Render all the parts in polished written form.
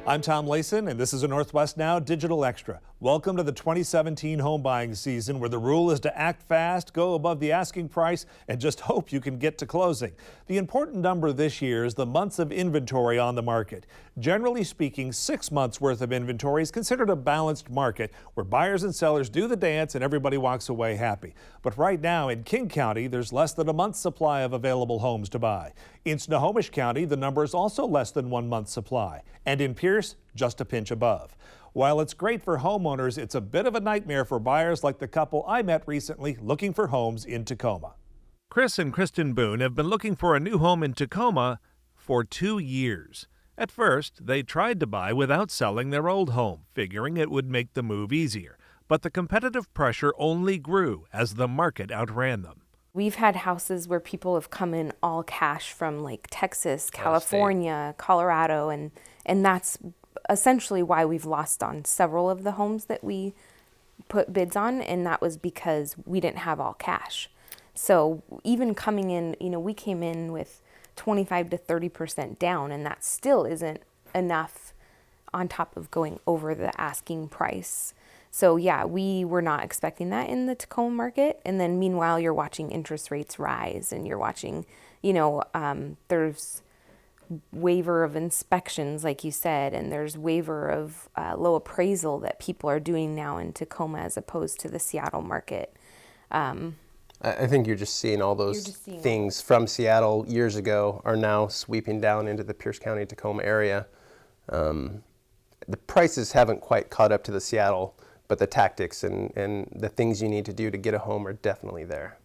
I'm Tom Layson, and this is a Northwest Now Digital Extra. Welcome to the 2017 home buying season, where the rule is to act fast, go above the asking price, and just hope you can get to closing. The important number this year is the months of inventory on the market. Generally speaking, 6 months worth of inventory is considered a balanced market, where buyers and sellers do the dance and everybody walks away happy. But right now in King County, there's less than a month's supply of available homes to buy. In Snohomish County, the number is also less than 1 month's supply. And in Pierce, just a pinch above. While it's great for homeowners, it's a bit of a nightmare for buyers like the couple I met recently looking for homes in Tacoma. Chris and Kristin Boone have been looking for a new home in Tacoma for 2 years. At first, they tried to buy without selling their old home, figuring it would make the move easier. But the competitive pressure only grew as the market outran them. We've had houses where people have come in all cash from like Texas, California, Colorado, and that's essentially why we've lost on several of the homes that we put bids on, and that was because we didn't have all cash. So even coming in, we came in with 25 to 30% down, and that still isn't enough on top of going over the asking price. So yeah, we were not expecting that in the Tacoma market. And then meanwhile, you're watching interest rates rise, and you're watching, there's waiver of inspections, like you said, and there's waiver of low appraisal that people are doing now in Tacoma as opposed to the Seattle market. I think you're just seeing all those things from Seattle years ago are now sweeping down into the Pierce County, Tacoma area. The prices haven't quite caught up to the Seattle, but the tactics and the things you need to do to get a home are definitely there.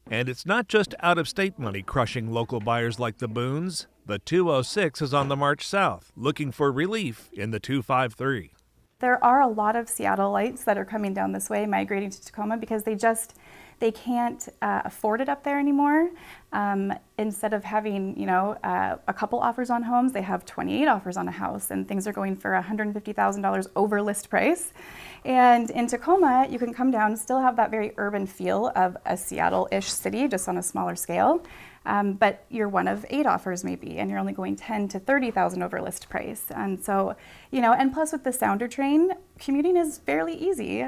And it's not just out-of-state money crushing local buyers like the Boones. The 206 is on the march south, looking for relief in the 253. There are a lot of Seattleites that are coming down this way, migrating to Tacoma, because they can't afford it up there anymore. Instead of having, a couple offers on homes, they have 28 offers on a house, and things are going for $150,000 over list price. And in Tacoma, you can come down and still have that very urban feel of a Seattle-ish city, just on a smaller scale. But you're one of 8 offers maybe, and you're only going 10 to 30,000 over list price. And so, and plus with the Sounder train, commuting is fairly easy.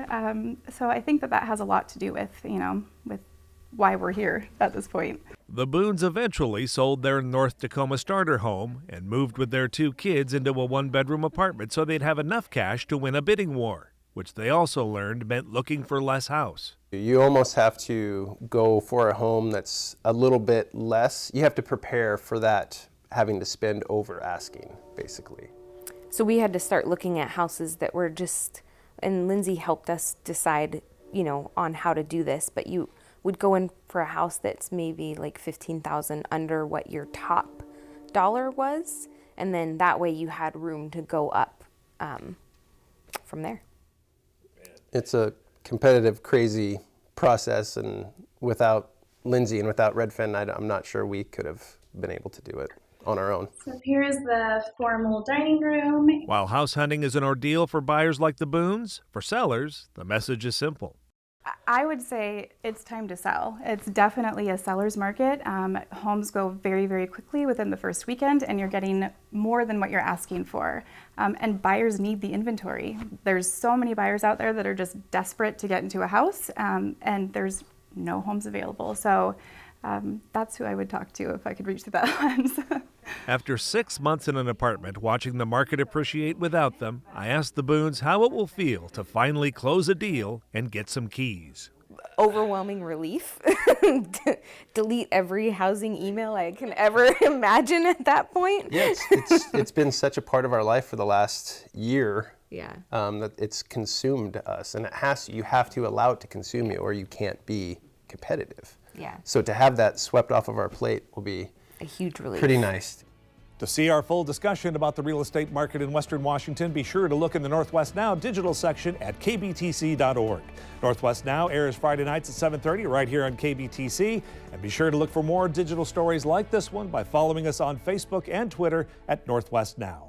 So I think that has a lot to do with, with why we're here at this point. The Boones eventually sold their North Tacoma starter home and moved with their 2 kids into a 1-bedroom apartment so they'd have enough cash to win a bidding war, which they also learned meant looking for less house. You almost have to go for a home that's a little bit less. You have to prepare for that, having to spend over asking, basically. So we had to start looking at houses that were just, and Lindsay helped us decide, on how to do this, but you would go in for a house that's maybe like $15,000 under what your top dollar was, and then that way you had room to go up from there. It's a competitive, crazy process, and without Lindsay and without Redfin, I'm not sure we could have been able to do it on our own. So here is the formal dining room. While house hunting is an ordeal for buyers like the Boones, for sellers, the message is simple. I would say it's time to sell. It's definitely a seller's market. Homes go very, very quickly within the first weekend, and you're getting more than what you're asking for. And buyers need the inventory. There's so many buyers out there that are just desperate to get into a house, and there's no homes available. So that's who I would talk to if I could reach to that lens. After 6 months in an apartment watching the market appreciate without them, I asked the Boones how it will feel to finally close a deal and get some keys. Overwhelming relief. Delete every housing email I can ever imagine at that point. Yeah, it's been such a part of our life for the last year. Yeah. That it's consumed us, and you have to allow it to consume you, or you can't be competitive. Yeah. So to have that swept off of our plate will be a huge relief. Pretty nice. To see our full discussion about the real estate market in Western Washington, be sure to look in the Northwest Now digital section at kbtc.org. Northwest Now airs Friday nights at 7:30 right here on KBTC. And be sure to look for more digital stories like this one by following us on Facebook and Twitter at Northwest Now.